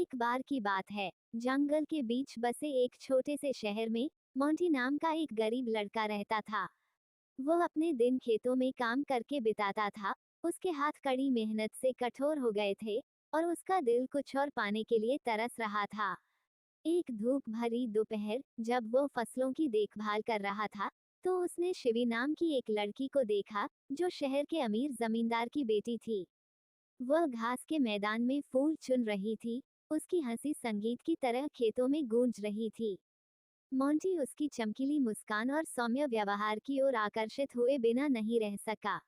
एक बार की बात है, जंगल के बीच बसे एक छोटे से शहर में मोंटी नाम का एक गरीब लड़का रहता था। वो अपने दिन खेतों में काम करके बिताता था। उसके हाथ कड़ी मेहनत से कठोर हो गए थे और उसका दिल कुछ और पाने के लिए तरस रहा था। एक धूप भरी दोपहर जब वो फसलों की देखभाल कर रहा था, तो उसने शिवी नाम की एक लड़की को देखा, जो शहर के अमीर जमींदार की बेटी थी। वह घास के मैदान में फूल चुन रही थी। उसकी हंसी संगीत की तरह खेतों में गूंज रही थी। मोंटी उसकी चमकीली मुस्कान और सौम्य व्यवहार की ओर आकर्षित हुए बिना नहीं रह सका।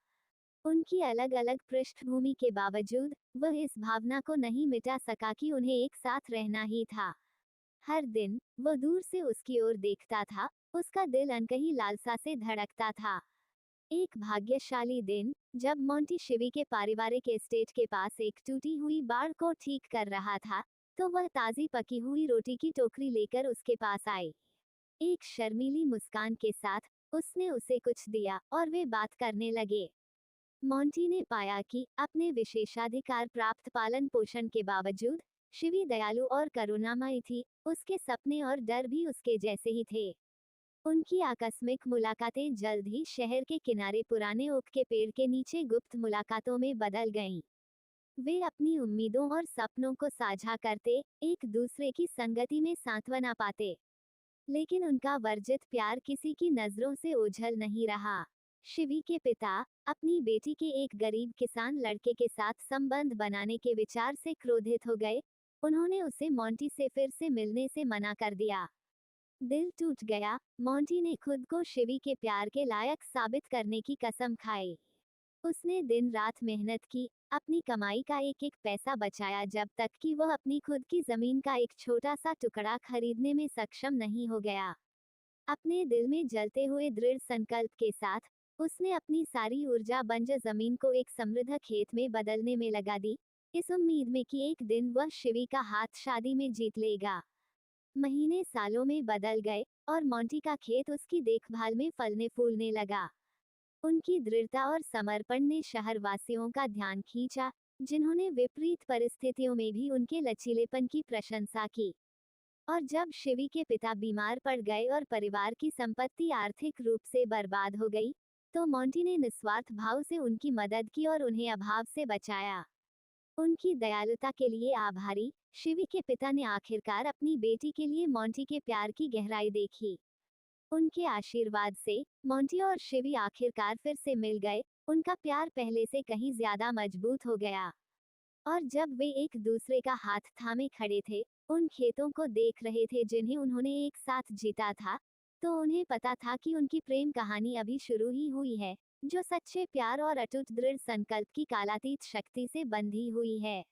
उनकी अलग अलग पृष्ठभूमि के बावजूद वह इस भावना को नहीं मिटा सका कि उन्हें एक साथ रहना ही था। हर दिन वह दूर से उसकी ओर देखता था, उसका दिल अनकही लालसा से धड़कता था। एक भाग्यशाली दिन, जब मोंटी शिवी के पारिवारिक एस्टेट के पास एक टूटी हुई बाड़ को ठीक कर रहा था, तो वह ताजी पकी हुई रोटी की टोकरी लेकर उसके पास आई। एक शर्मीली मुस्कान के साथ उसने उसे कुछ दिया और वे बात करने लगे। मोंटी ने पाया कि अपने विशेषाधिकार प्राप्त पालन पोषण के बावजूद शिवी दयालु और करुणामयी थी। उसके सपने और डर भी उसके जैसे ही थे। उनकी आकस्मिक मुलाकातें जल्द ही शहर के किनारे पुराने ओक के पेड़ के नीचे गुप्त मुलाकातों में बदल गईं। वे अपनी उम्मीदों और सपनों को साझा करते, एक दूसरे की संगति में सांत्वना पाते। लेकिन उनका वर्जित प्यार किसी की नजरों से ओझल नहीं रहा। शिवी के पिता अपनी बेटी के एक गरीब किसान लड़के के साथ संबंध बनाने के विचार से क्रोधित हो गए। उन्होंने उसे मोंटी से फिर से मिलने से मना कर दिया। दिल टूट गया। मोंटी ने खुद को शिवी के प्यार के लायक साबित करने की कसम खाई। उसने दिन रात मेहनत की, अपनी कमाई का एक एक पैसा बचाया, जब तक कि वह अपनी खुद की जमीन का एक छोटा सा टुकड़ा खरीदने में सक्षम नहीं हो गया। अपने दिल में जलते हुए दृढ़ संकल्प के साथ उसने अपनी सारी ऊर्जा बंजर जमीन को एक समृद्ध खेत में बदलने में लगा दी, इस उम्मीद में कि एक दिन वह शिवी का हाथ शादी में जीत लेगा। महीने सालों में बदल गए और मोंटी का खेत उसकी देखभाल में फलने फूलने लगा। उनकी दृढ़ता और समर्पण ने शहरवासियों का ध्यान खींचा, जिन्होंने विपरीत परिस्थितियों में भी उनके लचीलेपन की प्रशंसा की। और जब शिवी के पिता बीमार पड़ गए और परिवार की संपत्ति आर्थिक रूप से बर्बाद हो गई, तो मोंटी ने निस्वार्थ भाव से उनकी मदद की और उन्हें अभाव से बचाया। उनकी दयालुता के लिए आभारी, शिवी के पिता ने आखिरकार अपनी बेटी के लिए मोंटी के प्यार की गहराई देखी। उनके आशीर्वाद से मोंटी और शिवी आखिरकार फिर से मिल गए। उनका प्यार पहले से कहीं ज्यादा मजबूत हो गया। और जब वे एक दूसरे का हाथ थामे खड़े थे, उन खेतों को देख रहे थे जिन्हें उन्होंने एक साथ जीता था, तो उन्हें पता था कि उनकी प्रेम कहानी अभी शुरू ही हुई है, जो सच्चे प्यार और अटूट दृढ़ संकल्प की कालातीत शक्ति से बंधी हुई है।